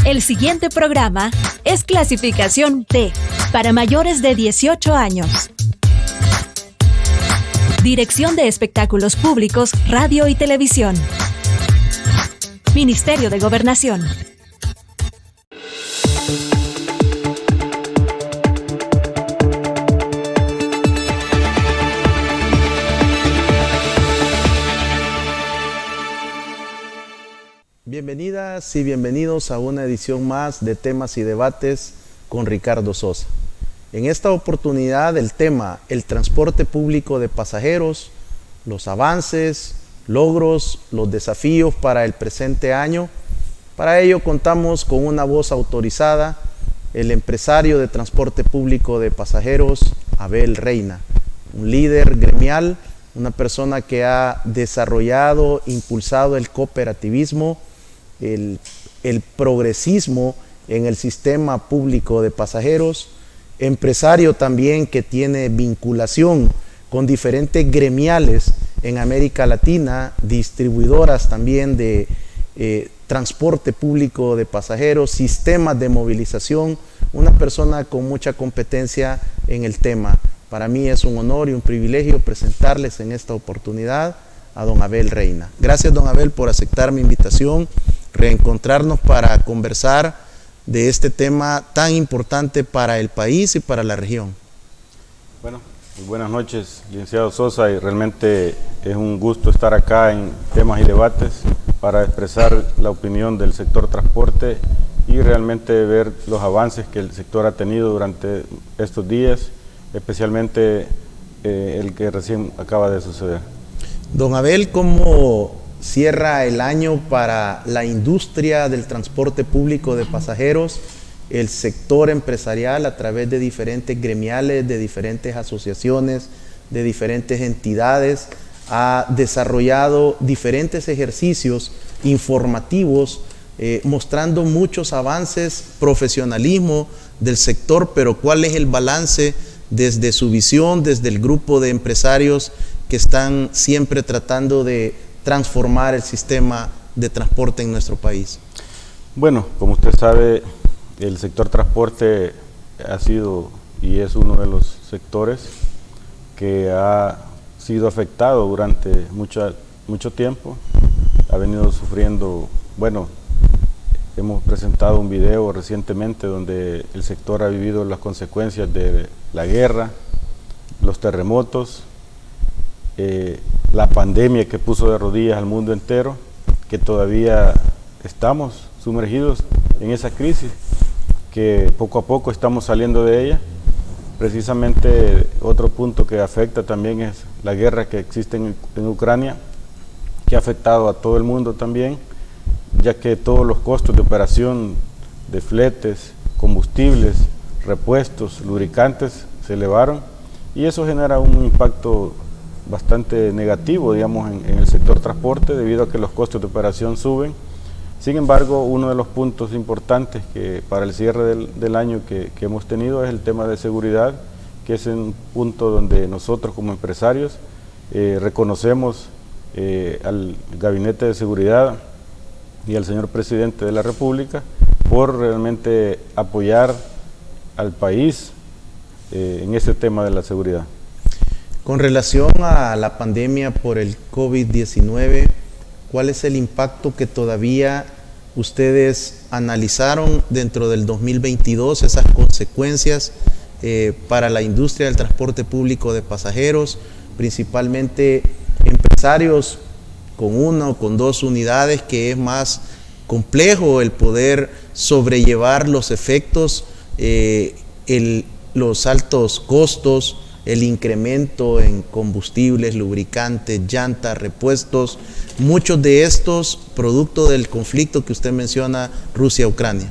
El siguiente programa es clasificación D, para mayores de 18 años. Dirección de Espectáculos Públicos, Radio y Televisión. Ministerio de Gobernación. Bienvenidas y bienvenidos a una edición más de Temas y Debates con Ricardo Sosa. En esta oportunidad el tema, el transporte público de pasajeros, los avances, logros, los desafíos para el presente año. Para ello contamos con una voz autorizada, el empresario de transporte público de pasajeros, Abel Reina, un líder gremial, una persona que ha desarrollado, impulsado el cooperativismo, el progresismo en el sistema público de pasajeros, empresario también que tiene vinculación con diferentes gremiales en América Latina, distribuidoras también de transporte público de pasajeros, sistemas de movilización, una persona con mucha competencia en el tema. Para mí es un honor y un privilegio presentarles en esta oportunidad a don Abel Reina. Gracias, don Abel, por aceptar mi invitación, reencontrarnos para conversar de este tema tan importante para el país y para la región. Bueno, muy buenas noches, licenciado Sosa, y realmente es un gusto estar acá en Temas y Debates para expresar la opinión del sector transporte y realmente ver los avances que el sector ha tenido durante estos días, especialmente el que recién acaba de suceder. Don Abel, ¿cómo cierra el año para la industria del transporte público de pasajeros, el sector empresarial a través de diferentes gremiales, de diferentes asociaciones, de diferentes entidades? Ha desarrollado diferentes ejercicios informativos mostrando muchos avances, profesionalismo del sector, pero ¿cuál es el balance desde su visión, desde el grupo de empresarios que están siempre tratando de transformar el sistema de transporte en nuestro país? Bueno, como usted sabe, el sector transporte ha sido y es uno de los sectores que ha sido afectado durante mucho tiempo. Ha venido sufriendo, bueno, hemos presentado un video recientemente donde el sector ha vivido las consecuencias de la guerra, los terremotos, la pandemia que puso de rodillas al mundo entero, que todavía estamos sumergidos en esa crisis, que poco a poco estamos saliendo de ella. Precisamente otro punto que afecta también es la guerra que existe en Ucrania, que ha afectado a todo el mundo también, ya que todos los costos de operación de fletes, combustibles, repuestos, lubricantes se elevaron, y eso genera un impacto bastante negativo, digamos, en el sector transporte, debido a que los costos de operación suben. Sin embargo, uno de los puntos importantes que para el cierre del año que hemos tenido es el tema de seguridad, que es un punto donde nosotros como empresarios reconocemos al Gabinete de Seguridad y al señor Presidente de la República por realmente apoyar al país en ese tema de la seguridad. Con relación a la pandemia por el COVID-19, ¿cuál es el impacto que todavía ustedes analizaron dentro del 2022, esas consecuencias para la industria del transporte público de pasajeros, principalmente empresarios con una o con dos unidades, que es más complejo el poder sobrellevar los efectos, los altos costos, el incremento en combustibles, lubricantes, llantas, repuestos, muchos de estos producto del conflicto que usted menciona, Rusia-Ucrania?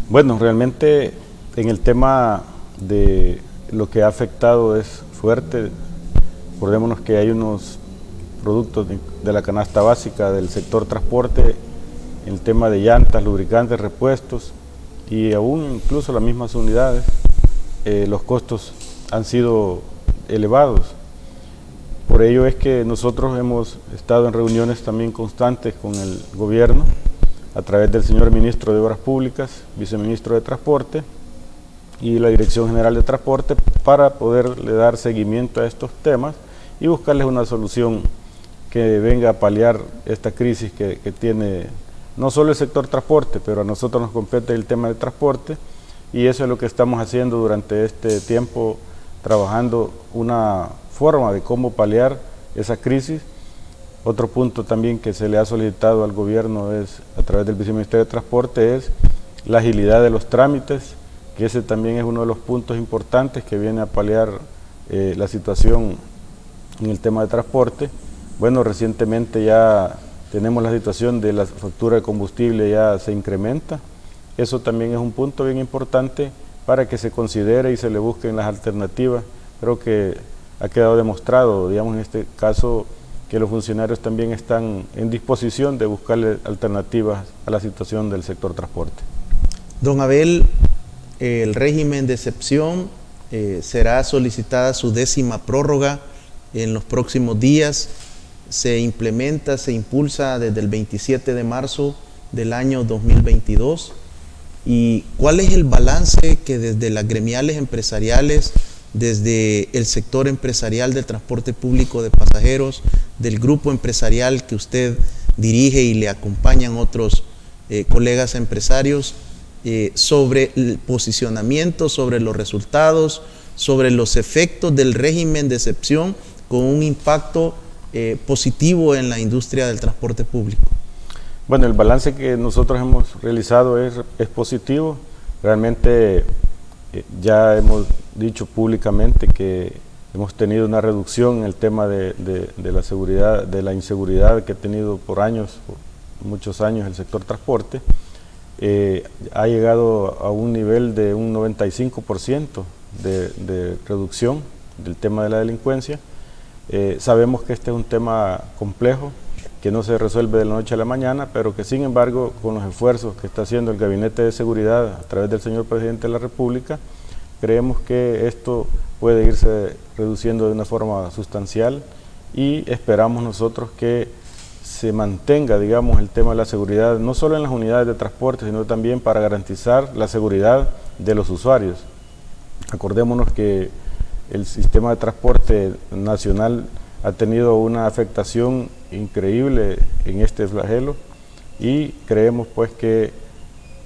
Bueno, realmente en el tema de lo que ha afectado es fuerte. Acordémonos que hay unos productos de la canasta básica del sector transporte, el tema de llantas, lubricantes, repuestos y aún incluso las mismas unidades, los costos han sido elevados. Por ello es que nosotros hemos estado en reuniones también constantes con el gobierno a través del señor Ministro de Obras Públicas, Viceministro de Transporte y la Dirección General de Transporte para poderle dar seguimiento a estos temas y buscarles una solución que venga a paliar esta crisis que tiene no solo el sector transporte, pero a nosotros nos compete el tema del transporte, y eso es lo que estamos haciendo durante este tiempo, trabajando una forma de cómo paliar esa crisis. Otro punto también que se le ha solicitado al gobierno es, a través del Viceministerio de Transporte, es la agilidad de los trámites, que ese también es uno de los puntos importantes que viene a paliar la situación en el tema de transporte. Bueno, recientemente ya tenemos la situación de la factura de combustible, ya se incrementa. Eso también es un punto bien importante para que se considere y se le busquen las alternativas. Creo que ha quedado demostrado, digamos, en este caso, que los funcionarios también están en disposición de buscarle alternativas a la situación del sector transporte. Don Abel, el régimen de excepción será solicitada su 10ª prórroga en los próximos días. Se implementa, se impulsa desde el 27 de marzo del año 2022. ¿Y cuál es el balance que desde las gremiales empresariales, desde el sector empresarial del transporte público de pasajeros, del grupo empresarial que usted dirige y le acompañan otros colegas empresarios, sobre el posicionamiento, sobre los resultados, sobre los efectos del régimen de excepción con un impacto positivo en la industria del transporte público? Bueno, el balance que nosotros hemos realizado es positivo. Realmente ya hemos dicho públicamente que hemos tenido una reducción en el tema de la seguridad, de la inseguridad que ha tenido por años, por muchos años el sector transporte. Ha llegado a un nivel de un 95% de reducción del tema de la delincuencia. Sabemos que este es un tema complejo, que no se resuelve de la noche a la mañana, pero que sin embargo, con los esfuerzos que está haciendo el Gabinete de Seguridad a través del señor Presidente de la República, creemos que esto puede irse reduciendo de una forma sustancial y esperamos nosotros que se mantenga, digamos, el tema de la seguridad, no solo en las unidades de transporte, sino también para garantizar la seguridad de los usuarios. Acordémonos que el sistema de transporte nacional ha tenido una afectación increíble en este flagelo y creemos pues que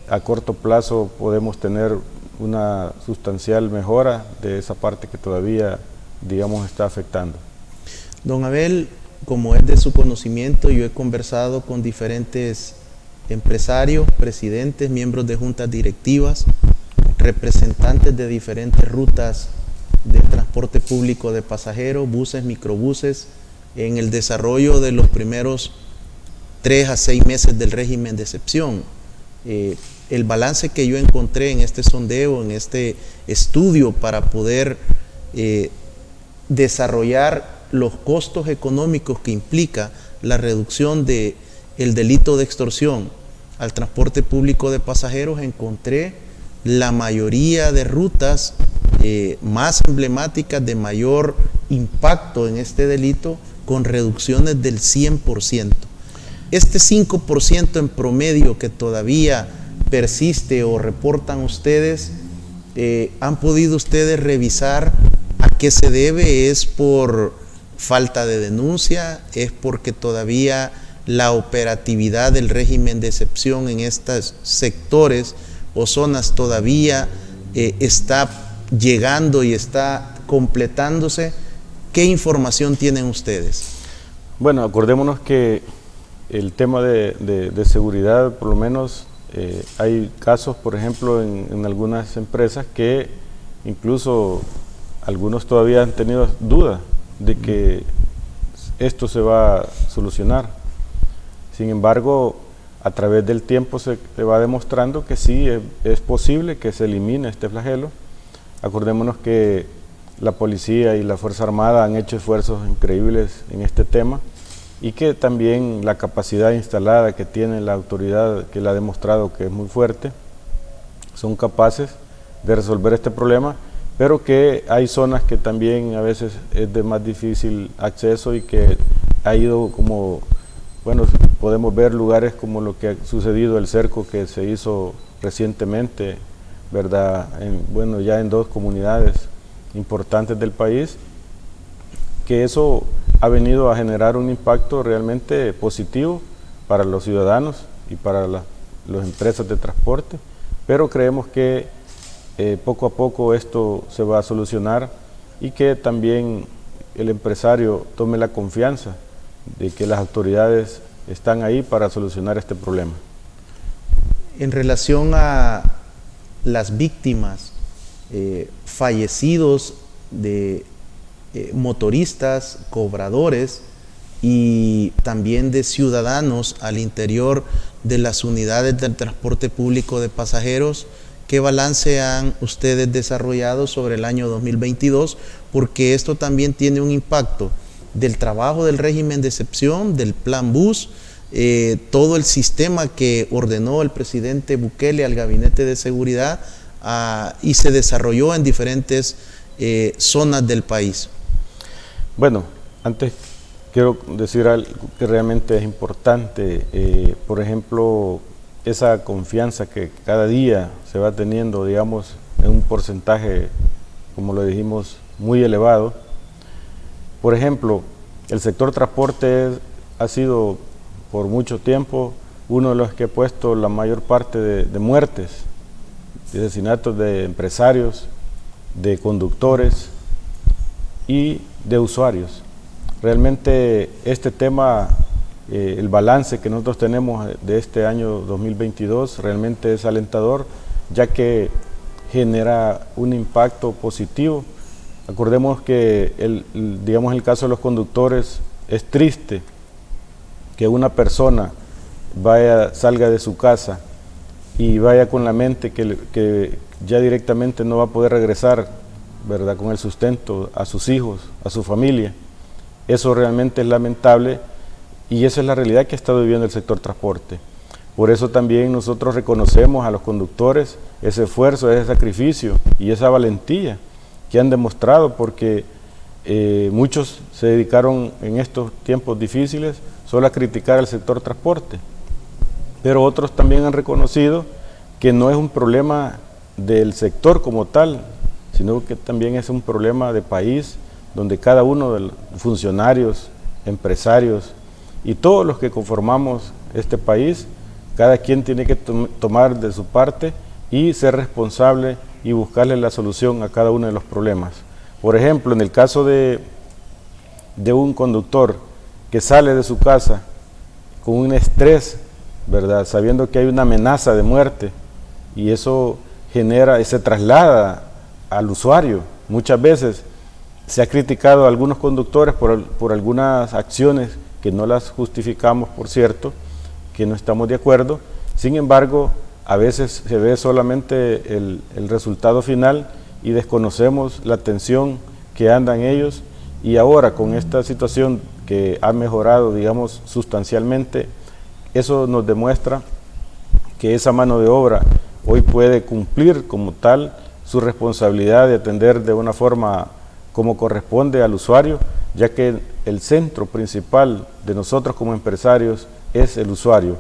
a corto plazo podemos tener una sustancial mejora de esa parte que todavía, digamos, está afectando. Don Abel, como es de su conocimiento, yo he conversado con diferentes empresarios, presidentes, miembros de juntas directivas, representantes de diferentes rutas del transporte público de pasajeros, buses, microbuses, en el desarrollo de los primeros 3 a 6 meses del régimen de excepción. El balance que yo encontré en este sondeo, en este estudio para poder desarrollar los costos económicos que implica la reducción del delito de extorsión al transporte público de pasajeros, encontré la mayoría de rutas más emblemáticas de mayor impacto en este delito con reducciones del 100%. Este 5% en promedio que todavía persiste o reportan ustedes, ¿han podido ustedes revisar a qué se debe? ¿Es por falta de denuncia? ¿Es porque todavía la operatividad del régimen de excepción en estos sectores o zonas todavía está llegando y está completándose? ¿Qué información tienen ustedes? Bueno, acordémonos que el tema de seguridad, por lo menos hay casos, por ejemplo, en algunas empresas que incluso algunos todavía han tenido dudas de que esto se va a solucionar. Sin embargo, a través del tiempo se va demostrando que sí es posible que se elimine este flagelo. Acordémonos que la policía y la Fuerza Armada han hecho esfuerzos increíbles en este tema y que también la capacidad instalada que tiene la autoridad, que la ha demostrado que es muy fuerte, son capaces de resolver este problema, pero que hay zonas que también a veces es de más difícil acceso y que ha ido como bueno, podemos ver lugares como lo que ha sucedido, el cerco que se hizo recientemente, ¿verdad? Bueno, ya en 2 comunidades importantes del país, que eso ha venido a generar un impacto realmente positivo para los ciudadanos y para las empresas de transporte, pero creemos que poco a poco esto se va a solucionar y que también el empresario tome la confianza de que las autoridades están ahí para solucionar este problema. En relación a las víctimas, fallecidos de motoristas, cobradores y también de ciudadanos al interior de las unidades del transporte público de pasajeros, ¿qué balance han ustedes desarrollado sobre el año 2022? Porque esto también tiene un impacto del trabajo del régimen de excepción, del plan BUS, todo el sistema que ordenó el presidente Bukele al Gabinete de Seguridad y se desarrolló en diferentes zonas del país. Bueno, antes quiero decir algo que realmente es importante, por ejemplo, esa confianza que cada día se va teniendo, digamos, en un porcentaje, como lo dijimos, muy elevado. Por ejemplo, el sector transporte ha sido por mucho tiempo uno de los que ha puesto la mayor parte de muertes, de asesinatos de empresarios, de conductores y de usuarios. Realmente este tema, el balance que nosotros tenemos de este año 2022 realmente es alentador, ya que genera un impacto positivo. Acordemos que digamos, el caso de los conductores, es triste que una persona salga de su casa y vaya con la mente que ya directamente no va a poder regresar, ¿verdad?, con el sustento a sus hijos, a su familia. Eso realmente es lamentable y esa es la realidad que está viviendo el sector transporte. Por eso también nosotros reconocemos a los conductores ese esfuerzo, ese sacrificio y esa valentía que han demostrado, porque muchos se dedicaron en estos tiempos difíciles solo a criticar al sector transporte, pero otros también han reconocido que no es un problema del sector como tal, sino que también es un problema de país, donde cada uno de los funcionarios, empresarios y todos los que conformamos este país, cada quien tiene que tomar de su parte y ser responsable y buscarle la solución a cada uno de los problemas. Por ejemplo, en el caso de un conductor que sale de su casa con un estrés, ¿verdad?, sabiendo que hay una amenaza de muerte, y eso se traslada al usuario. Muchas veces se ha criticado a algunos conductores por algunas acciones que no las justificamos, por cierto, que no estamos de acuerdo. Sin embargo, a veces se ve solamente el resultado final y desconocemos la tensión que andan ellos, y ahora con esta situación que ha mejorado, digamos, sustancialmente, eso nos demuestra que esa mano de obra hoy puede cumplir como tal su responsabilidad de atender de una forma como corresponde al usuario, ya que el centro principal de nosotros como empresarios es el usuario.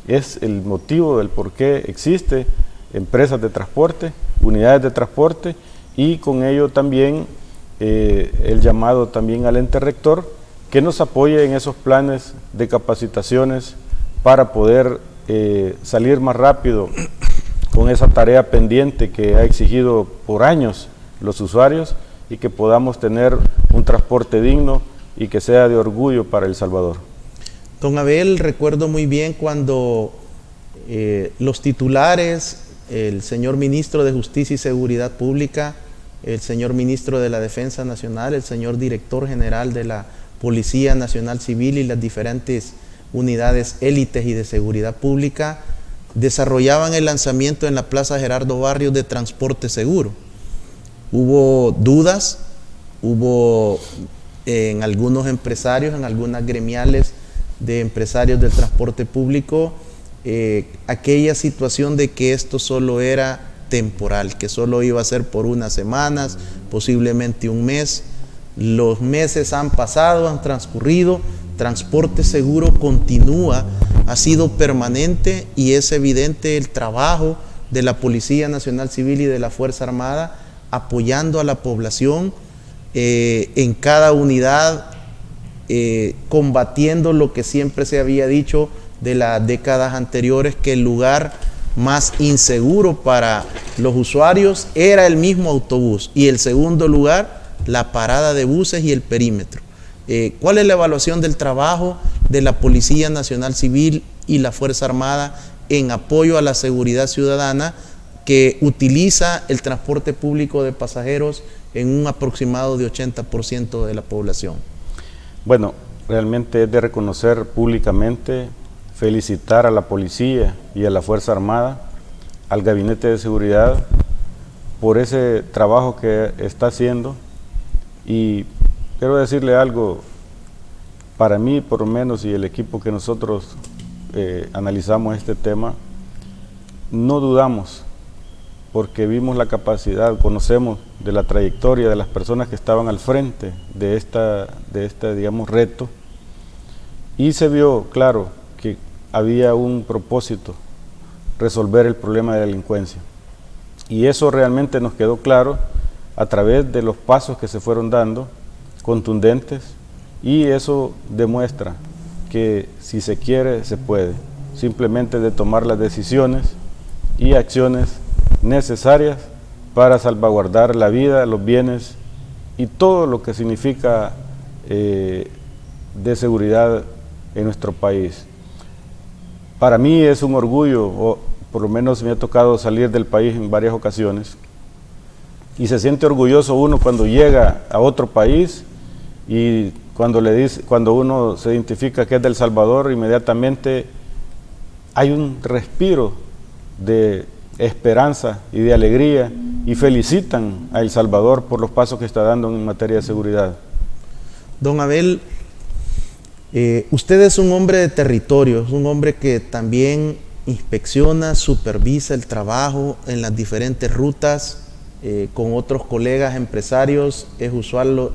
Es el motivo del por qué existe empresas de transporte, unidades de transporte, y con ello también el llamado también al ente rector que nos apoye en esos planes de capacitaciones para poder salir más rápido con esa tarea pendiente que ha exigido por años los usuarios, y que podamos tener un transporte digno y que sea de orgullo para El Salvador. Don Abel, recuerdo muy bien cuando los titulares, el señor ministro de Justicia y Seguridad Pública, el señor ministro de la Defensa Nacional, el señor director general de la Policía Nacional Civil y las diferentes unidades élites y de seguridad pública desarrollaban el lanzamiento en la Plaza Gerardo Barrios de transporte seguro. Hubo dudas, hubo en algunos empresarios, en algunas gremiales de empresarios del transporte público, aquella situación de que esto solo era temporal, que solo iba a ser por unas semanas, posiblemente un mes. Los meses han pasado, han transcurrido, transporte seguro continúa, ha sido permanente y es evidente el trabajo de la Policía Nacional Civil y de la Fuerza Armada apoyando a la población en cada unidad, combatiendo lo que siempre se había dicho de las décadas anteriores, que el lugar más inseguro para los usuarios era el mismo autobús, y el segundo lugar, la parada de buses y el perímetro. ¿Cuál es la evaluación del trabajo de la Policía Nacional Civil y la Fuerza Armada en apoyo a la seguridad ciudadana que utiliza el transporte público de pasajeros en un aproximado de 80% de la población? Bueno, realmente es de reconocer públicamente, felicitar a la policía y a la Fuerza Armada, al Gabinete de Seguridad, por ese trabajo que está haciendo. Y quiero decirle algo, para mí por lo menos, y el equipo que nosotros analizamos este tema, no dudamos, porque vimos la capacidad, conocemos de la trayectoria de las personas que estaban al frente de este, digamos, reto, y se vio claro que había un propósito, resolver el problema de la delincuencia. Y eso realmente nos quedó claro a través de los pasos que se fueron dando, contundentes, y eso demuestra que si se quiere, se puede. Simplemente de tomar las decisiones y acciones necesarias para salvaguardar la vida, los bienes y todo lo que significa de seguridad en nuestro país. Para mí es un orgullo, o por lo menos me ha tocado salir del país en varias ocasiones, y se siente orgulloso uno cuando llega a otro país y cuando uno se identifica que es de El Salvador, inmediatamente hay un respiro de esperanza y de alegría, y felicitan a El Salvador por los pasos que está dando en materia de seguridad. Don Abel, usted es un hombre de territorio, es un hombre que también inspecciona, supervisa el trabajo en las diferentes rutas con otros colegas empresarios. Es usual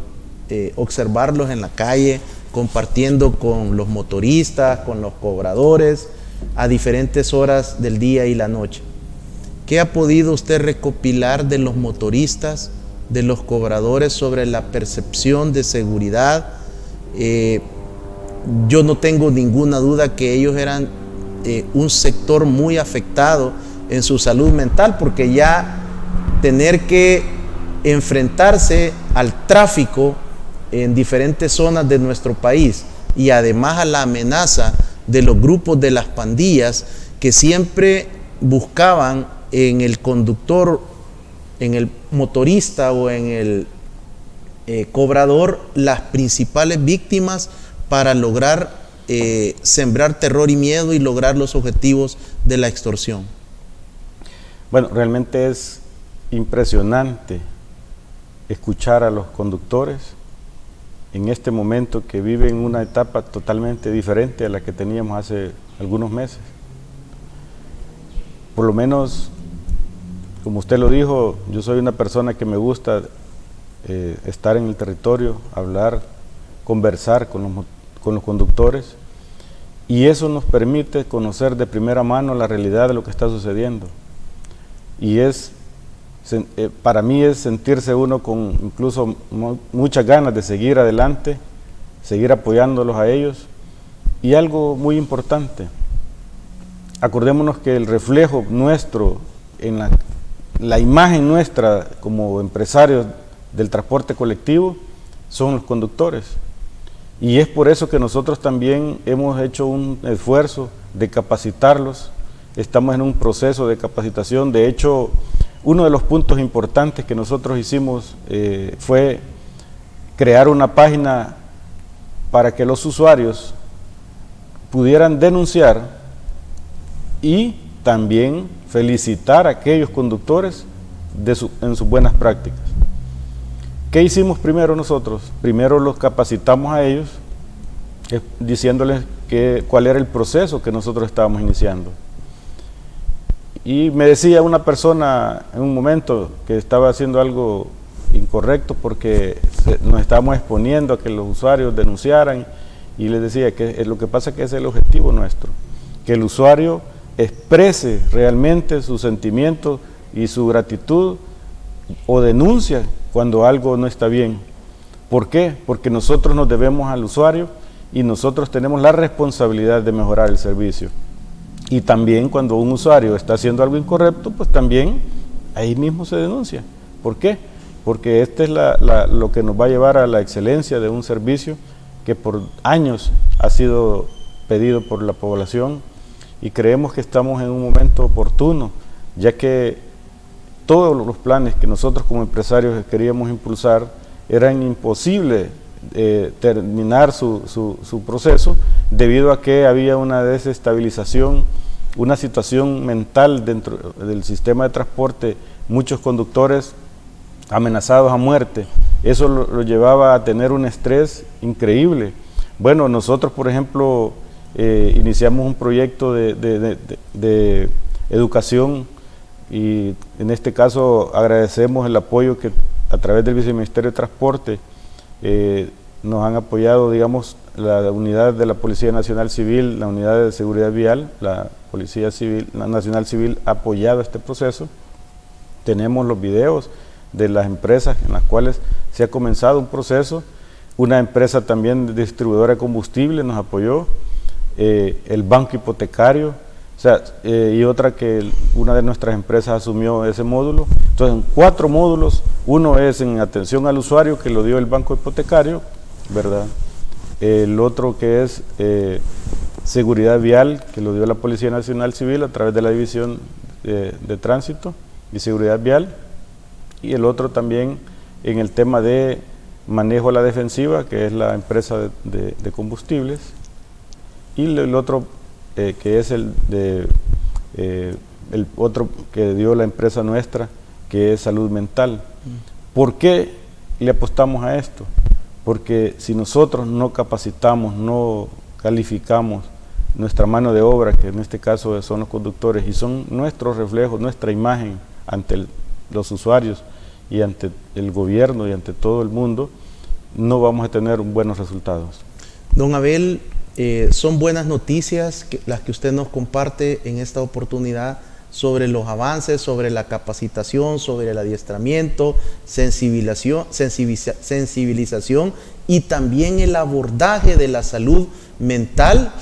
observarlos en la calle, compartiendo con los motoristas, con los cobradores, a diferentes horas del día y la noche. ¿Qué ha podido usted recopilar de los motoristas, de los cobradores, sobre la percepción de seguridad? Yo no tengo ninguna duda que ellos eran un sector muy afectado en su salud mental, porque ya tener que enfrentarse al tráfico en diferentes zonas de nuestro país, y además a la amenaza de los grupos de las pandillas que siempre buscaban en el conductor, en el motorista o en el cobrador las principales víctimas para lograr sembrar terror y miedo y lograr los objetivos de la extorsión. Bueno, realmente es impresionante escuchar a los conductores en este momento, que viven una etapa totalmente diferente a la que teníamos hace algunos meses. Por lo menos, como usted lo dijo, yo soy una persona que me gusta estar en el territorio, hablar, conversar con los conductores, y eso nos permite conocer de primera mano la realidad de lo que está sucediendo. Y para mí es sentirse uno con incluso muchas ganas de seguir adelante, seguir apoyándolos a ellos. Y algo muy importante, acordémonos que el reflejo nuestro, en la imagen nuestra como empresarios del transporte colectivo, son los conductores. Y es por eso que nosotros también hemos hecho un esfuerzo de capacitarlos. Estamos en un proceso de capacitación. De hecho, uno de los puntos importantes que nosotros hicimos fue crear una página para que los usuarios pudieran denunciar y también felicitar a aquellos conductores en sus buenas prácticas. ¿Qué hicimos primero nosotros? Primero los capacitamos a ellos, diciéndoles cuál era el proceso que nosotros estábamos iniciando. Y me decía una persona en un momento que estaba haciendo algo incorrecto, porque nos estábamos exponiendo a que los usuarios denunciaran, Y les decía que lo que pasa es que es el objetivo nuestro, que el usuario exprese realmente sus sentimientos y su gratitud o denuncia cuando algo no está bien. ¿Por qué? Porque nosotros nos debemos al usuario y nosotros tenemos la responsabilidad de mejorar el servicio. Y también cuando un usuario está haciendo algo incorrecto, pues también ahí mismo se denuncia. ¿Por qué? Porque este es lo que nos va a llevar a la excelencia de un servicio que por años ha sido pedido por la población, y creemos que estamos en un momento oportuno, ya que todos los planes que nosotros como empresarios queríamos impulsar eran imposibles terminar su proceso debido a que había una desestabilización, una situación mental dentro del sistema de transporte, muchos conductores amenazados a muerte. Eso lo llevaba a tener un estrés increíble. Bueno, nosotros, por ejemplo, iniciamos un proyecto de educación, y en este caso agradecemos el apoyo que a través del Viceministerio de Transporte nos han apoyado, digamos, la unidad de la Policía Nacional Civil, la unidad de seguridad vial, la Policía Nacional Civil ha apoyado este proceso. Tenemos los videos de las empresas en las cuales se ha comenzado un proceso. Una empresa también distribuidora de combustible nos apoyó, el banco hipotecario, o sea, y otra que una de nuestras empresas asumió ese módulo. Entonces, en 4 módulos, uno es en atención al usuario, que lo dio el banco hipotecario, ¿verdad? El otro que es seguridad vial, que lo dio la Policía Nacional Civil a través de la División de Tránsito y Seguridad Vial, y el otro también en el tema de manejo a la defensiva, que es la empresa de combustibles, y el otro que es el otro que dio la empresa nuestra, que es salud mental. ¿Por qué le apostamos a esto? Porque si nosotros no capacitamos, no calificamos nuestra mano de obra, que en este caso son los conductores, y son nuestros reflejos, nuestra imagen ante los usuarios y ante el gobierno y ante todo el mundo, no vamos a tener buenos resultados. Don Abel, son buenas noticias las que usted nos comparte en esta oportunidad sobre los avances, sobre la capacitación, sobre el adiestramiento, sensibilización y también el abordaje de la salud mental.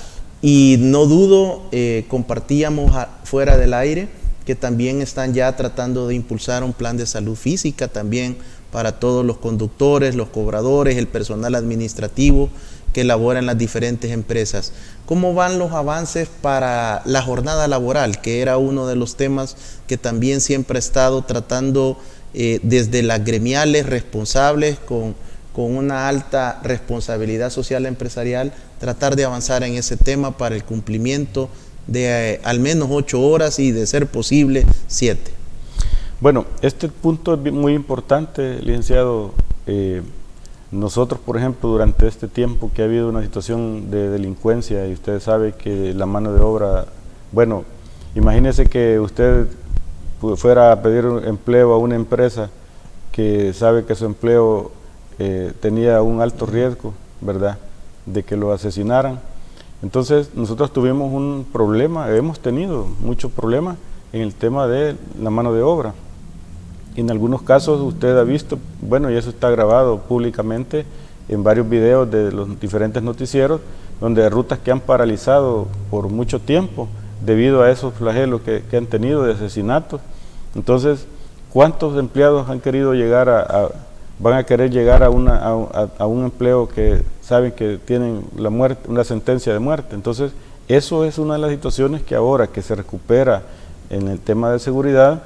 Y no dudo, compartíamos fuera del aire, que también están ya tratando de impulsar un plan de salud física también para todos los conductores, los cobradores, el personal administrativo que labora en las diferentes empresas. ¿Cómo van los avances para la jornada laboral, que era uno de los temas que también siempre ha estado tratando desde las gremiales responsables con una alta responsabilidad social empresarial, tratar de avanzar en ese tema para el cumplimiento de al menos 8 horas y de ser posible 7? Bueno, este punto es muy importante, licenciado. Nosotros, por ejemplo, durante este tiempo que ha habido una situación de delincuencia, y usted sabe que la mano de obra, bueno, imagínese que usted fuera a pedir un empleo a una empresa que sabe que su empleo tenía un alto riesgo, ¿verdad?, de que lo asesinaran. Entonces nosotros tuvimos un problema, hemos tenido muchos problemas en el tema de la mano de obra. En algunos casos usted ha visto, bueno, y eso está grabado públicamente en varios videos de los diferentes noticieros, donde rutas que han paralizado por mucho tiempo debido a esos flagelos que han tenido de asesinatos. Entonces, ¿cuántos empleados han querido llegar van a querer llegar a un empleo que saben que tienen la muerte, una sentencia de muerte? Entonces, eso es una de las situaciones que ahora que se recupera en el tema de seguridad,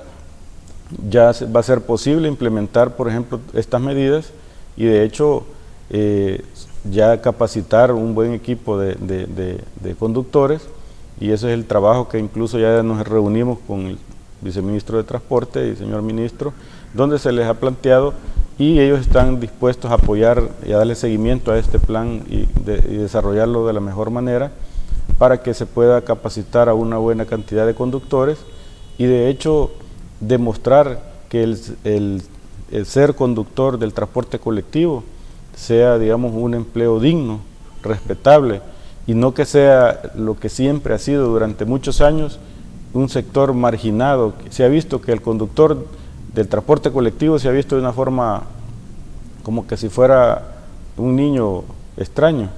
ya va a ser posible implementar, por ejemplo, estas medidas, y de hecho ya capacitar un buen equipo de conductores, y ese es el trabajo que incluso ya nos reunimos con el viceministro de Transporte y señor ministro, donde se les ha planteado y ellos están dispuestos a apoyar y a darle seguimiento a este plan y desarrollarlo de la mejor manera para que se pueda capacitar a una buena cantidad de conductores y de hecho demostrar que el ser conductor del transporte colectivo sea, digamos, un empleo digno, respetable y no que sea lo que siempre ha sido durante muchos años, un sector marginado. Se ha visto que el conductor del transporte colectivo se ha visto de una forma como que si fuera un niño extraño,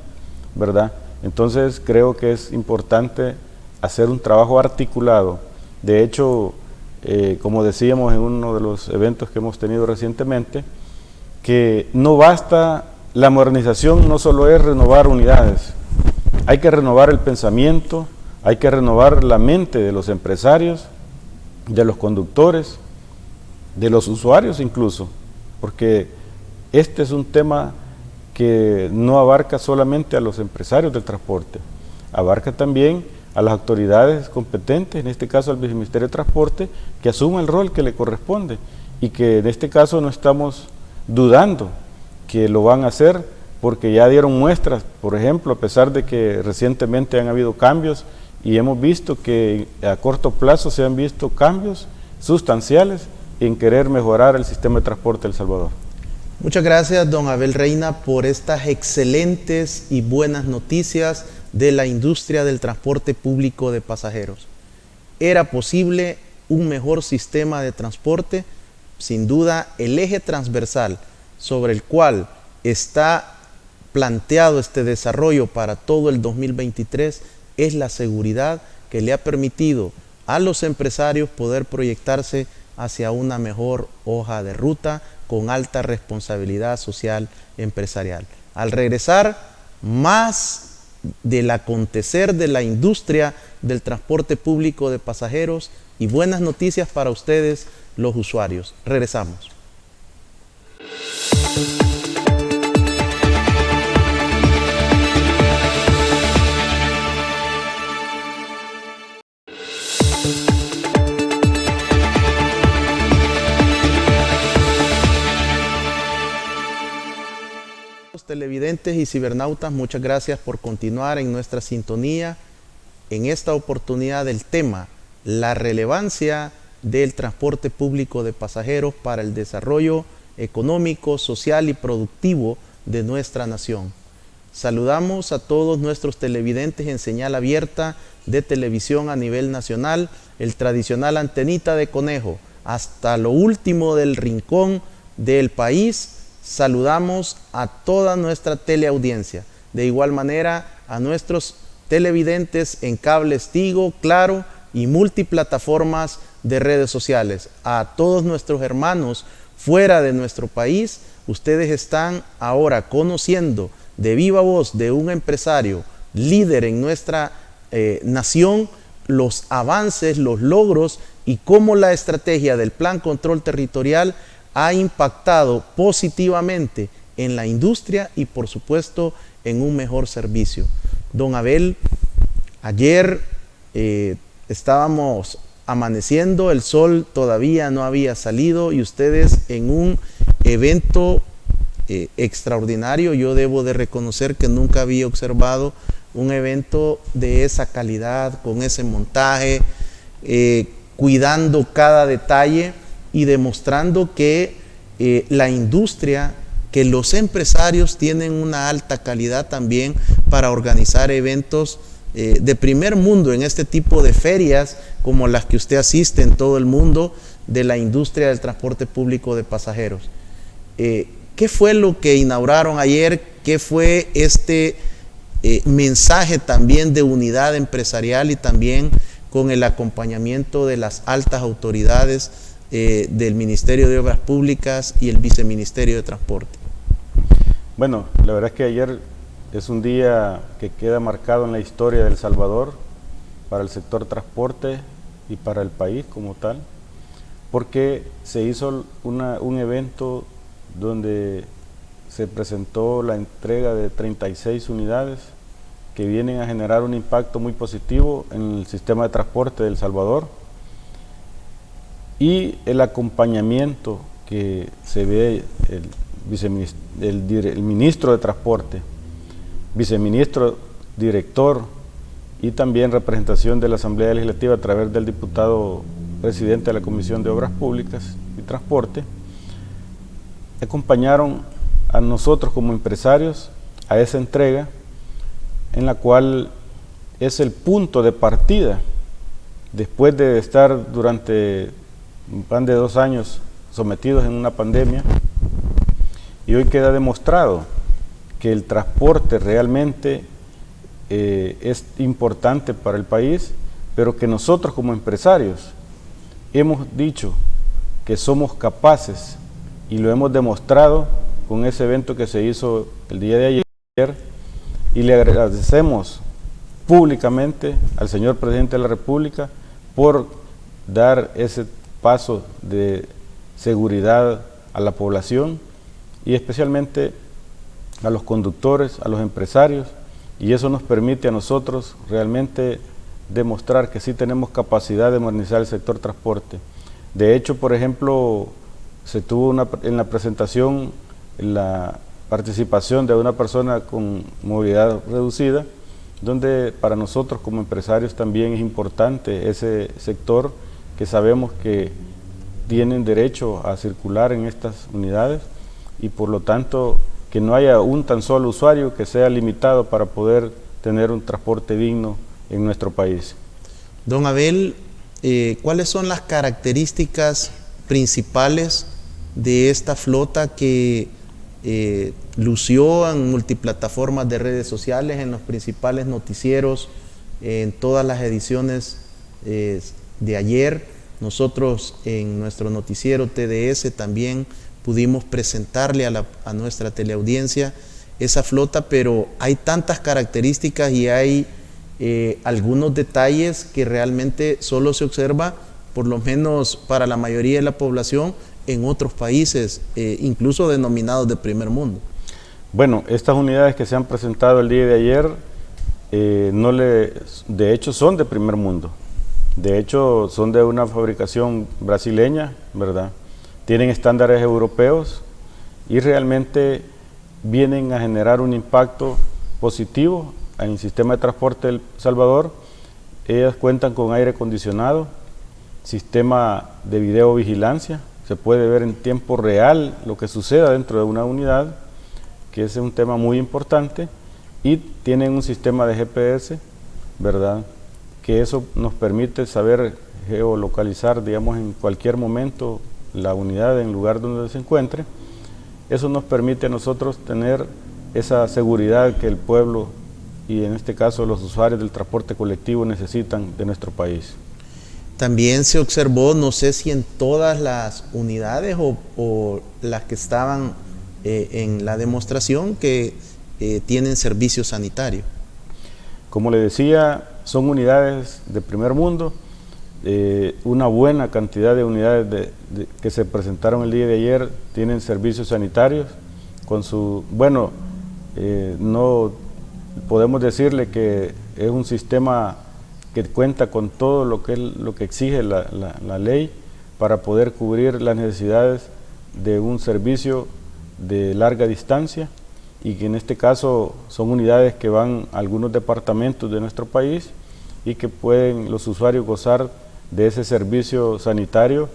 ¿verdad? Entonces creo que es importante hacer un trabajo articulado. De hecho, como decíamos en uno de los eventos que hemos tenido recientemente, que no basta la modernización, no solo es renovar unidades, hay que renovar el pensamiento, hay que renovar la mente de los empresarios, de los conductores, de los usuarios incluso, porque este es un tema que no abarca solamente a los empresarios del transporte, abarca también a las autoridades competentes, en este caso al Viceministerio de Transporte, que asuma el rol que le corresponde y que en este caso no estamos dudando que lo van a hacer porque ya dieron muestras, por ejemplo, a pesar de que recientemente han habido cambios y hemos visto que a corto plazo se han visto cambios sustanciales en querer mejorar el sistema de transporte de El Salvador. Muchas gracias, don Abel Reina, por estas excelentes y buenas noticias de la industria del transporte público de pasajeros. ¿Era posible un mejor sistema de transporte? Sin duda, el eje transversal sobre el cual está planteado este desarrollo para todo el 2023 es la seguridad que le ha permitido a los empresarios poder proyectarse hacia una mejor hoja de ruta con alta responsabilidad social empresarial. Al regresar, más del acontecer de la industria del transporte público de pasajeros y buenas noticias para ustedes, los usuarios. Regresamos. Televidentes y cibernautas, muchas gracias por continuar en nuestra sintonía en esta oportunidad del tema, la relevancia del transporte público de pasajeros para el desarrollo económico, social y productivo de nuestra nación. Saludamos a todos nuestros televidentes en señal abierta de televisión a nivel nacional, el tradicional antenita de conejo, hasta lo último del rincón del país. Saludamos a toda nuestra teleaudiencia, de igual manera a nuestros televidentes en cables Tigo, Claro y multiplataformas de redes sociales. A todos nuestros hermanos fuera de nuestro país, ustedes están ahora conociendo de viva voz de un empresario líder en nuestra nación los avances, los logros y cómo la estrategia del Plan Control Territorial ha impactado positivamente en la industria y por supuesto en un mejor servicio. Don Abel, ayer estábamos amaneciendo, el sol todavía no había salido y ustedes en un evento extraordinario. Yo debo de reconocer que nunca había observado un evento de esa calidad, con ese montaje, cuidando cada detalle y demostrando que la industria, que los empresarios tienen una alta calidad también para organizar eventos de primer mundo en este tipo de ferias como las que usted asiste en todo el mundo de la industria del transporte público de pasajeros. ¿Qué fue lo que inauguraron ayer? ¿Qué fue este mensaje también de unidad empresarial y también con el acompañamiento de las altas autoridades del Ministerio de Obras Públicas y el Viceministerio de Transporte? Bueno, la verdad es que ayer es un día que queda marcado en la historia de El Salvador para el sector transporte y para el país como tal, porque se hizo un evento donde se presentó la entrega de 36 unidades que vienen a generar un impacto muy positivo en el sistema de transporte de El Salvador, y el acompañamiento que se ve el ministro de Transporte, viceministro, director y también representación de la Asamblea Legislativa a través del diputado presidente de la Comisión de Obras Públicas y Transporte, acompañaron a nosotros como empresarios a esa entrega en la cual es el punto de partida después de estar durante más de 2 años sometidos en una pandemia, y hoy queda demostrado que el transporte realmente es importante para el país, pero que nosotros como empresarios hemos dicho que somos capaces, y lo hemos demostrado con ese evento que se hizo el día de ayer, y le agradecemos públicamente al señor Presidente de la República por dar ese paso de seguridad a la población y especialmente a los conductores, a los empresarios, y eso nos permite a nosotros realmente demostrar que sí tenemos capacidad de modernizar el sector transporte. De hecho, por ejemplo, se tuvo en la presentación la participación de una persona con movilidad reducida, donde para nosotros como empresarios también es importante ese sector, que sabemos que tienen derecho a circular en estas unidades, y por lo tanto que no haya un tan solo usuario que sea limitado para poder tener un transporte digno en nuestro país. Don Abel, ¿cuáles son las características principales de esta flota que lució en multiplataformas de redes sociales, en los principales noticieros, en todas las ediciones de ayer? Nosotros en nuestro noticiero TDS también pudimos presentarle a nuestra teleaudiencia esa flota, pero hay tantas características y hay algunos detalles que realmente solo se observa, por lo menos para la mayoría de la población, en otros países, incluso denominados de primer mundo. Bueno, estas unidades que se han presentado el día de ayer, de hecho son de primer mundo. De hecho son de una fabricación brasileña, ¿verdad? Tienen estándares europeos y realmente vienen a generar un impacto positivo en el sistema de transporte de El Salvador. Ellas cuentan con aire acondicionado, sistema de videovigilancia, se puede ver en tiempo real lo que suceda dentro de una unidad, que ese es un tema muy importante, y tienen un sistema de GPS, ¿verdad?, que eso nos permite saber geolocalizar, digamos, en cualquier momento la unidad en el lugar donde se encuentre. Eso nos permite a nosotros tener esa seguridad que el pueblo, y en este caso los usuarios del transporte colectivo, necesitan de nuestro país. También se observó, no sé si en todas las unidades o las que estaban en la demostración, que tienen servicio sanitario. Como le decía, son unidades de primer mundo, una buena cantidad de unidades que se presentaron el día de ayer tienen servicios sanitarios, con su, bueno, no podemos decirle que es un sistema que cuenta con todo lo que exige la ley para poder cubrir las necesidades de un servicio de larga distancia, y que en este caso son unidades que van a algunos departamentos de nuestro país y que pueden los usuarios gozar de ese servicio sanitario,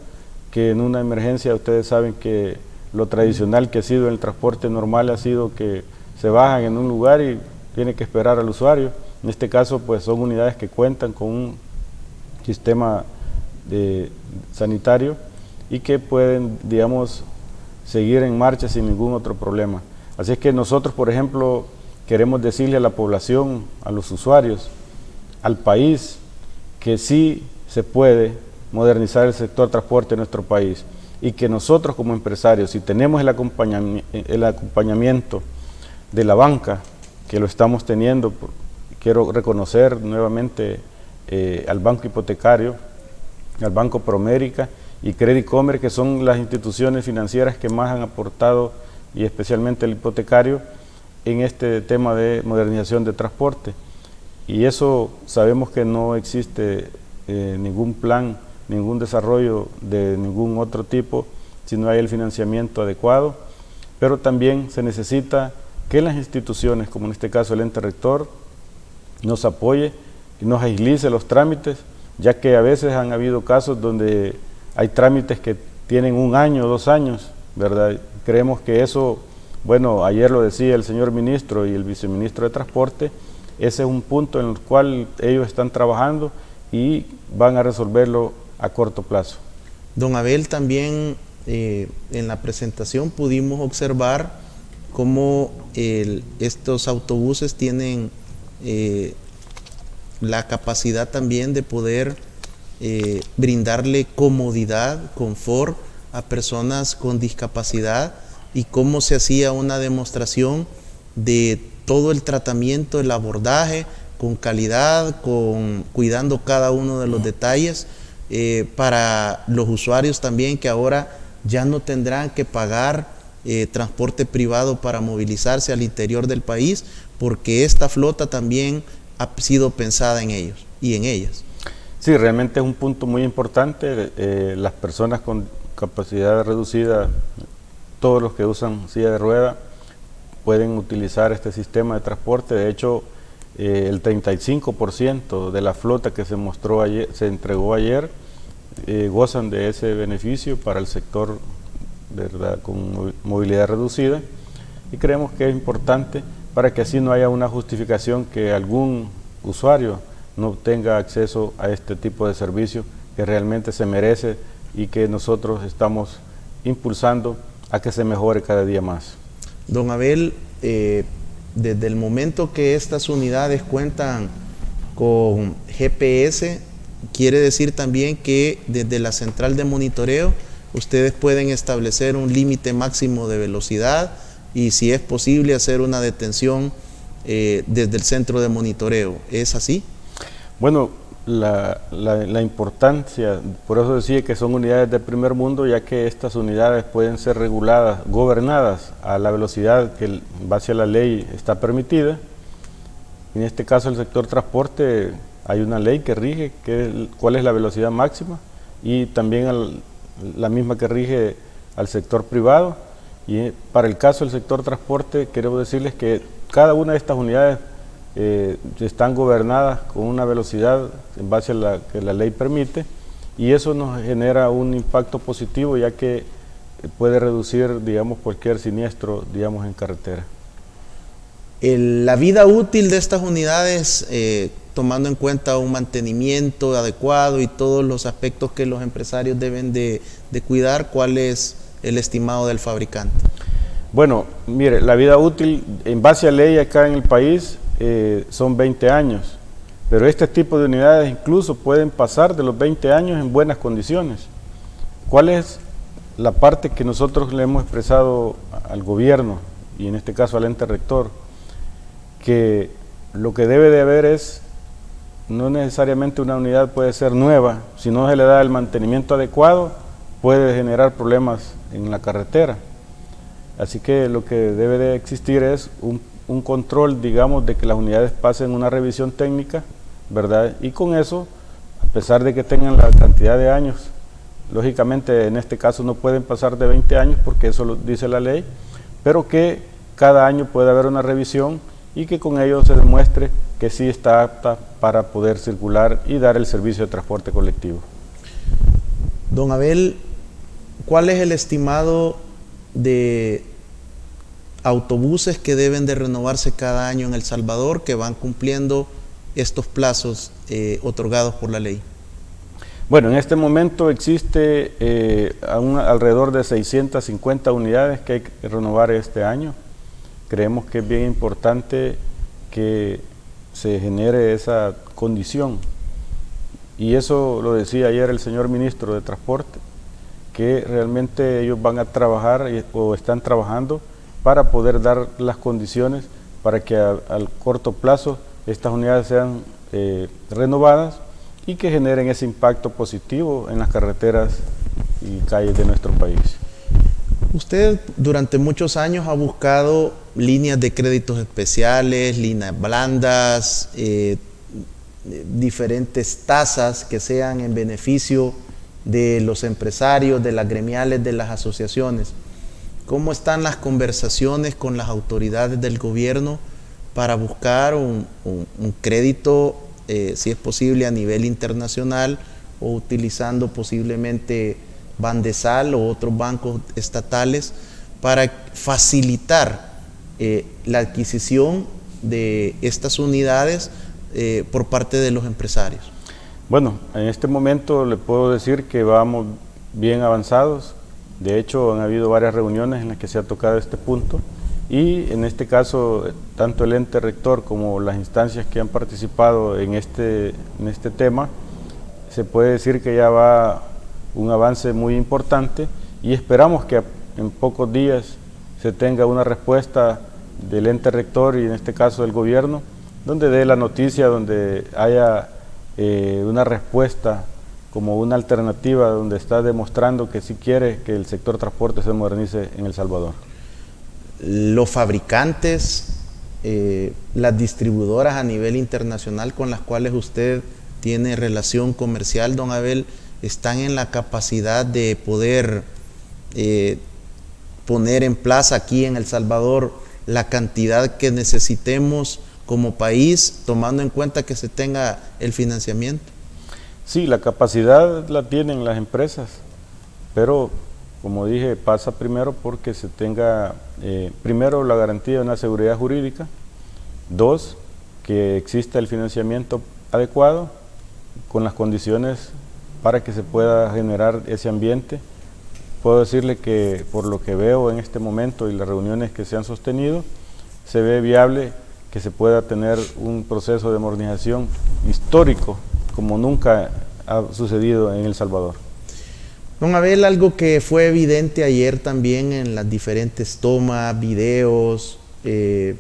que en una emergencia ustedes saben que lo tradicional que ha sido en el transporte normal ha sido que se bajan en un lugar y tiene que esperar al usuario. En este caso pues son unidades que cuentan con un sistema sanitario y que pueden, digamos, seguir en marcha sin ningún otro problema. Así es que nosotros, por ejemplo, queremos decirle a la población, a los usuarios, al país, que sí se puede modernizar el sector transporte en nuestro país, y que nosotros como empresarios, si tenemos el acompañamiento de la banca, que lo estamos teniendo, quiero reconocer nuevamente al Banco Hipotecario, al Banco Promérica y Credit Comer, que son las instituciones financieras que más han aportado, y especialmente el hipotecario, en este tema de modernización de transporte. Y eso sabemos que no existe ningún plan, ningún desarrollo de ningún otro tipo si no hay el financiamiento adecuado, pero también se necesita que las instituciones, como en este caso el ente rector, nos apoye y nos agilice los trámites, ya que a veces han habido casos donde hay trámites que tienen 1 año, 2 años, ¿verdad? Creemos que eso, bueno, ayer lo decía el señor ministro y el viceministro de Transporte, ese es un punto en el cual ellos están trabajando y van a resolverlo a corto plazo. Don Abel, también en la presentación pudimos observar cómo estos autobuses tienen la capacidad también de poder brindarle comodidad, confort a personas con discapacidad, y cómo se hacía una demostración de todo el tratamiento, el abordaje con calidad, cuidando cada uno de los detalles para los usuarios también, que ahora ya no tendrán que pagar transporte privado para movilizarse al interior del país, porque esta flota también ha sido pensada en ellos y en ellas. Sí, realmente es un punto muy importante. Las personas con capacidad reducida, todos los que usan silla de rueda, pueden utilizar este sistema de transporte. De hecho, el 35% de la flota que se entregó ayer, gozan de ese beneficio para el sector, ¿verdad?, con movilidad reducida, y creemos que es importante para que así no haya una justificación que algún usuario no tenga acceso a este tipo de servicio que realmente se merece y que nosotros estamos impulsando a que se mejore cada día más. Don Abel, desde el momento que estas unidades cuentan con GPS, quiere decir también que desde la central de monitoreo ustedes pueden establecer un límite máximo de velocidad y, si es posible, hacer una detención desde el centro de monitoreo. ¿Es así? Bueno, la importancia, por eso decía que son unidades de primer mundo, ya que estas unidades pueden ser reguladas, gobernadas a la velocidad que en base a la ley está permitida. En este caso, el sector transporte, hay una ley que rige cuál es la velocidad máxima, y también la misma que rige al sector privado. Y para el caso del sector transporte, queremos decirles que cada una de estas unidades están gobernadas con una velocidad en base a la que la ley permite, y eso nos genera un impacto positivo, ya que puede reducir, digamos, cualquier siniestro, digamos, en carretera. La vida útil de estas unidades, tomando en cuenta un mantenimiento adecuado y todos los aspectos que los empresarios deben de cuidar, ¿cuál es el estimado del fabricante? Bueno, mire, la vida útil en base a ley acá en el país son 20 años, pero este tipo de unidades incluso pueden pasar de los 20 años en buenas condiciones. ¿Cuál es la parte que nosotros le hemos expresado al gobierno y en este caso al ente rector? Que lo que debe de haber es, no necesariamente una unidad puede ser nueva, si no se le da el mantenimiento adecuado, puede generar problemas en la carretera. Así que lo que debe de existir es un control, digamos, de que las unidades pasen una revisión técnica, ¿verdad? Y con eso, a pesar de que tengan la cantidad de años, lógicamente en este caso no pueden pasar de 20 años porque eso lo dice la ley, pero que cada año puede haber una revisión y que con ello se demuestre que sí está apta para poder circular y dar el servicio de transporte colectivo. Don Abel, ¿cuál es el estimado de autobuses que deben de renovarse cada año en El Salvador, que van cumpliendo estos plazos otorgados por la ley? Bueno, en este momento existe alrededor de 650 unidades que hay que renovar este año. Creemos que es bien importante que se genere esa condición, y eso lo decía ayer el señor ministro de Transporte, que realmente ellos van a trabajar o están trabajando para poder dar las condiciones para que al corto plazo estas unidades sean renovadas y que generen ese impacto positivo en las carreteras y calles de nuestro país. Usted durante muchos años ha buscado líneas de créditos especiales, líneas blandas, diferentes tasas que sean en beneficio de los empresarios, de las gremiales, de las asociaciones. ¿Cómo están las conversaciones con las autoridades del gobierno para buscar un crédito, si es posible, a nivel internacional, o utilizando posiblemente Bandesal o otros bancos estatales para facilitar la adquisición de estas unidades por parte de los empresarios? Bueno, en este momento le puedo decir que vamos bien avanzados. De hecho, han habido varias reuniones en las que se ha tocado este punto y en este caso, tanto el ente rector como las instancias que han participado en este tema, se puede decir que ya va un avance muy importante y esperamos que en pocos días se tenga una respuesta del ente rector y en este caso del gobierno, donde dé la noticia, donde haya una respuesta como una alternativa, donde está demostrando que sí quiere que el sector transporte se modernice en El Salvador. Los fabricantes, las distribuidoras a nivel internacional con las cuales usted tiene relación comercial, don Abel, están en la capacidad de poder poner en plaza aquí en El Salvador la cantidad que necesitemos como país, tomando en cuenta que se tenga el financiamiento. Sí, la capacidad la tienen las empresas, pero como dije, pasa primero porque se tenga, primero la garantía de una seguridad jurídica, dos, que exista el financiamiento adecuado con las condiciones para que se pueda generar ese ambiente. Puedo decirle que por lo que veo en este momento y las reuniones que se han sostenido, se ve viable que se pueda tener un proceso de modernización histórico como nunca ha sucedido en El Salvador. Don Abel, algo que fue evidente ayer también en las diferentes tomas, videos, en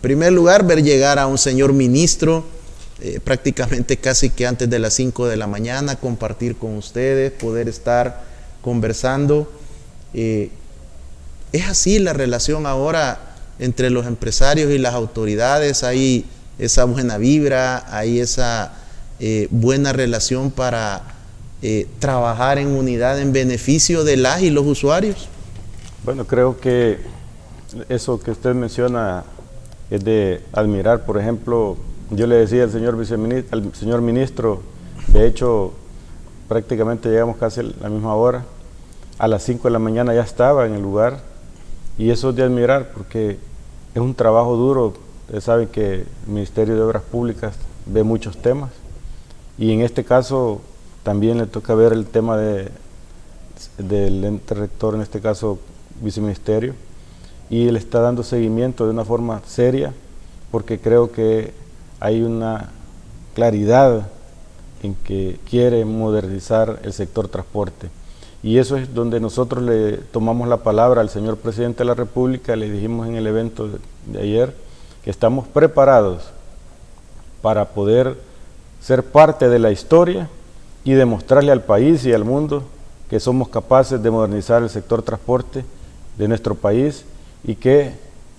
primer lugar, ver llegar a un señor ministro, prácticamente casi que antes de las 5 de la mañana, compartir con ustedes, poder estar conversando. Es así la relación ahora entre los empresarios y las autoridades, hay esa buena vibra, hay esa buena relación para trabajar en unidad en beneficio de las y los usuarios. Bueno, creo que eso que usted menciona es de admirar. Por ejemplo, yo le decía al señor ministro, de hecho prácticamente llegamos casi a la misma hora, a las 5 de la mañana ya estaba en el lugar, y eso es de admirar porque es un trabajo duro. Ustedes saben que el Ministerio de Obras Públicas ve muchos temas y en este caso también le toca ver el tema del ente rector, en este caso viceministerio, y él está dando seguimiento de una forma seria porque creo que hay una claridad en que quiere modernizar el sector transporte. Y eso es donde nosotros le tomamos la palabra al señor presidente de la República, le dijimos en el evento de ayer que estamos preparados para poder ser parte de la historia y demostrarle al país y al mundo que somos capaces de modernizar el sector transporte de nuestro país y que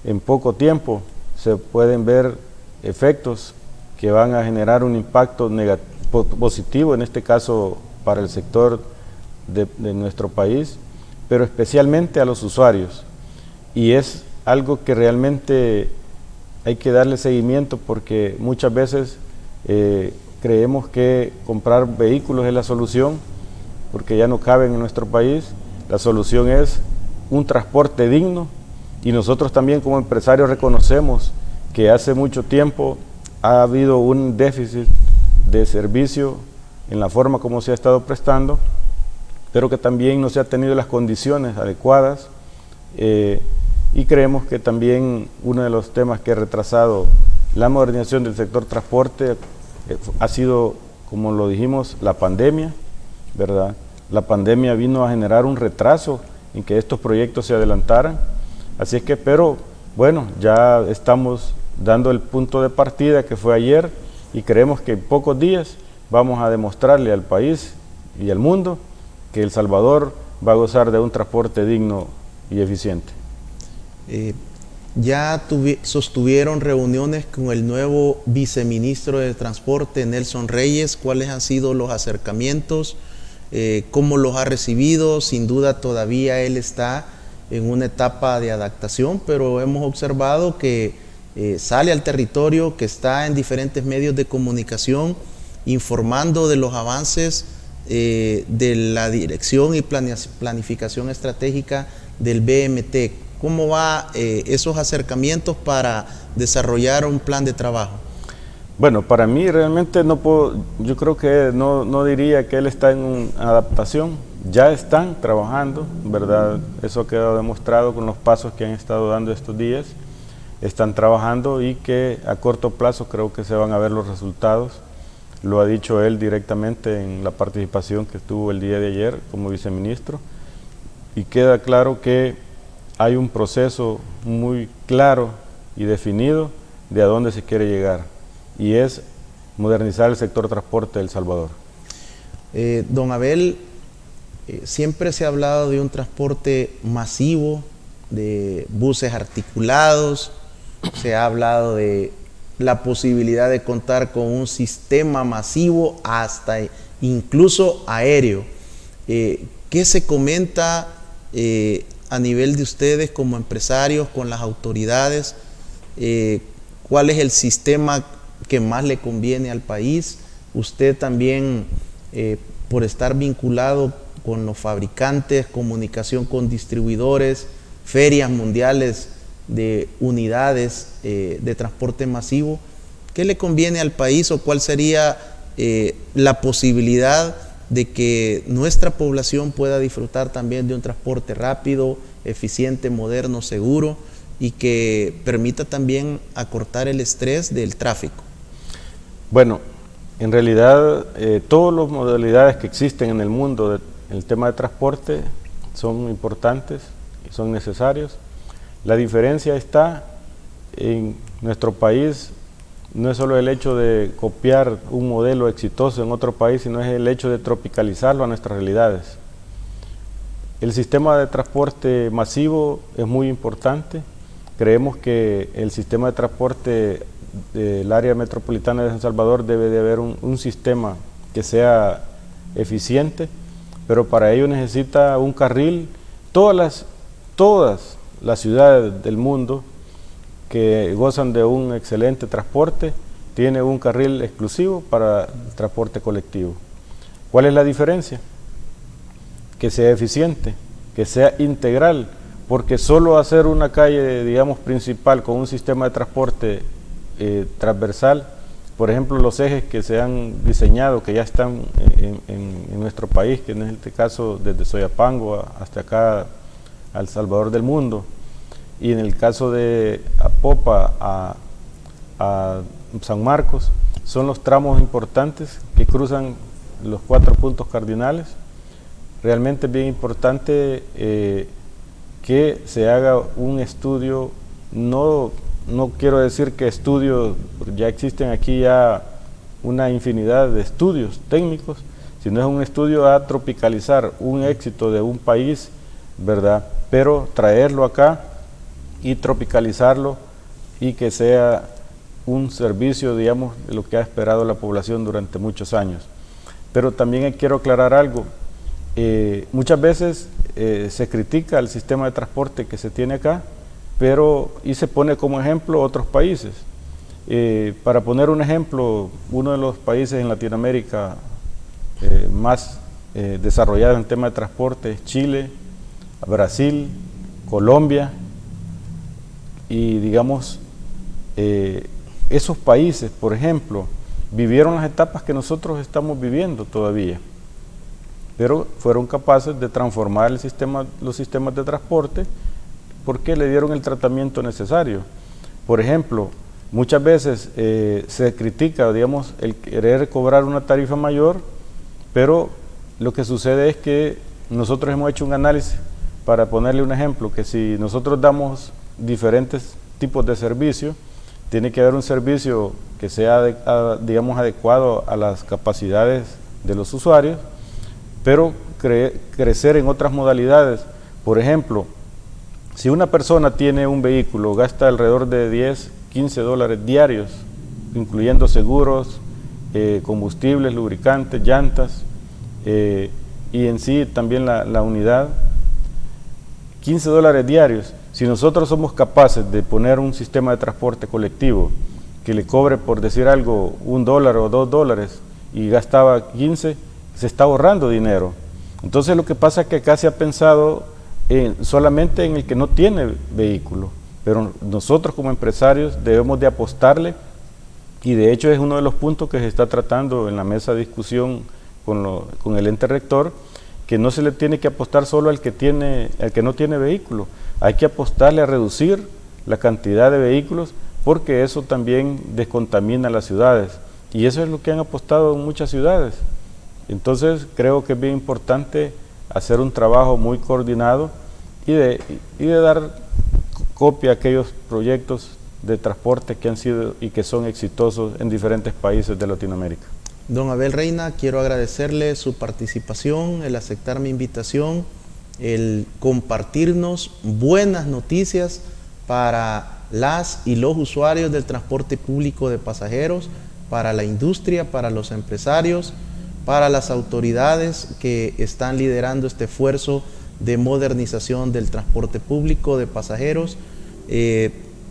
en poco tiempo se pueden ver efectos que van a generar un impacto positivo, en este caso para el sector de nuestro país, pero especialmente a los usuarios. Y es algo que realmente hay que darle seguimiento porque muchas veces creemos que comprar vehículos es la solución porque ya no caben en nuestro país. La solución es un transporte digno y nosotros también como empresarios reconocemos que hace mucho tiempo ha habido un déficit de servicio en la forma como se ha estado prestando, pero que también no se ha tenido las condiciones adecuadas y creemos que también uno de los temas que ha retrasado la modernización del sector transporte ha sido, como lo dijimos, la pandemia, ¿verdad? La pandemia vino a generar un retraso en que estos proyectos se adelantaran, así es que, pero bueno, ya estamos dando el punto de partida que fue ayer y creemos que en pocos días vamos a demostrarle al país y al mundo que El Salvador va a gozar de un transporte digno y eficiente. Ya sostuvieron reuniones con el nuevo viceministro de Transporte, Nelson Reyes. ¿Cuáles han sido los acercamientos? ¿Cómo los ha recibido? Sin duda todavía él está en una etapa de adaptación, pero hemos observado que sale al territorio, que está en diferentes medios de comunicación informando de los avances de la dirección y planificación estratégica del BMT. ¿Cómo va esos acercamientos para desarrollar un plan de trabajo? Bueno, para mí realmente no puedo, yo creo que no diría que él está en adaptación, ya están trabajando, ¿verdad? Eso ha quedado demostrado con los pasos que han estado dando estos días, están trabajando y que a corto plazo creo que se van a ver los resultados. Lo ha dicho él directamente en la participación que tuvo el día de ayer como viceministro, y queda claro que hay un proceso muy claro y definido de a dónde se quiere llegar, y es modernizar el sector transporte de El Salvador. Don Abel, siempre se ha hablado de un transporte masivo, de buses articulados, se ha hablado de la posibilidad de contar con un sistema masivo hasta incluso aéreo. ¿Qué se comenta a nivel de ustedes como empresarios con las autoridades? ¿Cuál es el sistema que más le conviene al país? Usted también, por estar vinculado con los fabricantes, comunicación con distribuidores, ferias mundiales de unidades de transporte masivo, ¿qué le conviene al país o cuál sería la posibilidad de que nuestra población pueda disfrutar también de un transporte rápido, eficiente, moderno, seguro y que permita también acortar el estrés del tráfico? Bueno, en realidad todas las modalidades que existen en el mundo en el tema de transporte son importantes y son necesarios. La diferencia está en nuestro país, no es solo el hecho de copiar un modelo exitoso en otro país, sino es el hecho de tropicalizarlo a nuestras realidades. El sistema de transporte masivo es muy importante. Creemos que el sistema de transporte del área metropolitana de San Salvador debe de haber un sistema que sea eficiente, pero para ello necesita un carril. Todas las ciudades del mundo que gozan de un excelente transporte tienen un carril exclusivo para el transporte colectivo. ¿Cuál es la diferencia? Que sea eficiente, que sea integral, porque solo hacer una calle, digamos, principal con un sistema de transporte transversal, por ejemplo, los ejes que se han diseñado, que ya están en nuestro país, que en este caso desde Soyapango hasta acá al Salvador del Mundo, y en el caso de Apopa a San Marcos, son los tramos importantes que cruzan los 4 puntos cardinales. Realmente es bien importante que se haga un estudio, no quiero decir que estudios, ya existen aquí ya una infinidad de estudios técnicos, sino es un estudio a tropicalizar un éxito de un país, ¿verdad? Pero traerlo acá y tropicalizarlo y que sea un servicio, digamos, de lo que ha esperado la población durante muchos años. Pero también quiero aclarar algo. Muchas veces se critica el sistema de transporte que se tiene acá, y se pone como ejemplo otros países. Para poner un ejemplo, uno de los países en Latinoamérica más desarrollados en tema de transporte es Chile, Brasil, Colombia, y digamos, esos países, por ejemplo, vivieron las etapas que nosotros estamos viviendo todavía, pero fueron capaces de transformar los sistemas de transporte porque le dieron el tratamiento necesario. Por ejemplo, muchas veces se critica, digamos, el querer cobrar una tarifa mayor, pero lo que sucede es que nosotros hemos hecho un análisis, para ponerle un ejemplo, que si nosotros damos diferentes tipos de servicio, tiene que haber un servicio que sea, digamos, adecuado a las capacidades de los usuarios, pero crecer en otras modalidades. Por ejemplo, si una persona tiene un vehículo, gasta alrededor de 10, 15 dólares diarios, incluyendo seguros, combustibles, lubricantes, llantas, y en sí también la unidad, 15 dólares diarios. Si nosotros somos capaces de poner un sistema de transporte colectivo que le cobre, por decir algo, $1 o $2 y gastaba 15, se está ahorrando dinero. Entonces lo que pasa es que acá se ha pensado solamente en el que no tiene vehículo, pero nosotros como empresarios debemos de apostarle, y de hecho es uno de los puntos que se está tratando en la mesa de discusión con el ente rector, que no se le tiene que apostar solo al que no tiene vehículo, hay que apostarle a reducir la cantidad de vehículos, porque eso también descontamina las ciudades, y eso es lo que han apostado en muchas ciudades. Entonces creo que es bien importante hacer un trabajo muy coordinado y de dar copia a aquellos proyectos de transporte que han sido y que son exitosos en diferentes países de Latinoamérica. Don Abel Reina, quiero agradecerle su participación, el aceptar mi invitación, el compartirnos buenas noticias para las y los usuarios del transporte público de pasajeros, para la industria, para los empresarios, para las autoridades que están liderando este esfuerzo de modernización del transporte público de pasajeros.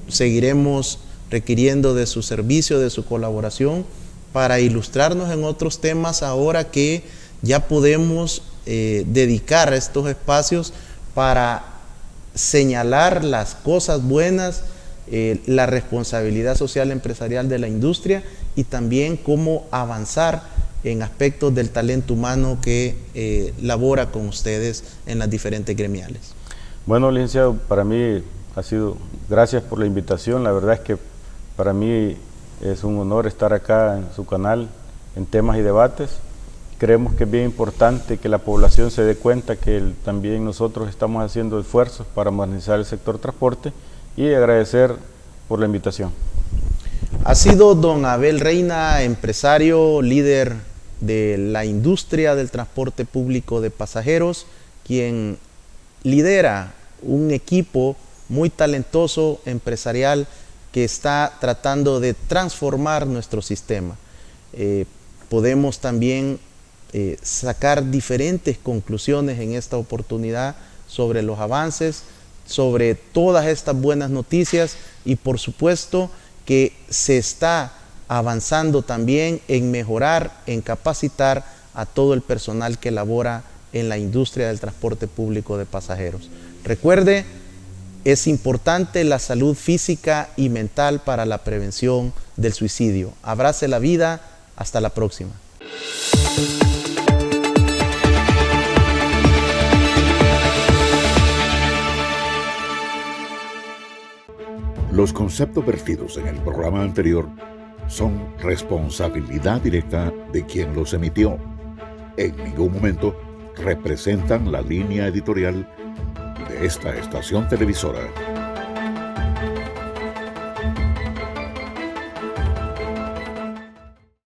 Seguiremos requiriendo de su servicio, de su colaboración, para ilustrarnos en otros temas ahora que ya podemos dedicar estos espacios para señalar las cosas buenas, la responsabilidad social empresarial de la industria y también cómo avanzar en aspectos del talento humano que labora con ustedes en las diferentes gremiales. Bueno, licenciado, para mí ha sido, gracias por la invitación, la verdad es que para mí es un honor estar acá en su canal en temas y debates. Creemos que es bien importante que la población se dé cuenta que también nosotros estamos haciendo esfuerzos para modernizar el sector transporte, y agradecer por la invitación. Ha sido don Abel Reina, empresario, líder de la industria del transporte público de pasajeros, quien lidera un equipo muy talentoso empresarial que está tratando de transformar nuestro sistema. Podemos también sacar diferentes conclusiones en esta oportunidad sobre los avances, sobre todas estas buenas noticias, y por supuesto que se está avanzando también en mejorar, en capacitar a todo el personal que labora en la industria del transporte público de pasajeros. Recuerde, es importante la salud física y mental para la prevención del suicidio. Abrace la vida. Hasta la próxima. Los conceptos vertidos en el programa anterior son responsabilidad directa de quien los emitió. En ningún momento representan la línea editorial de esta estación televisora.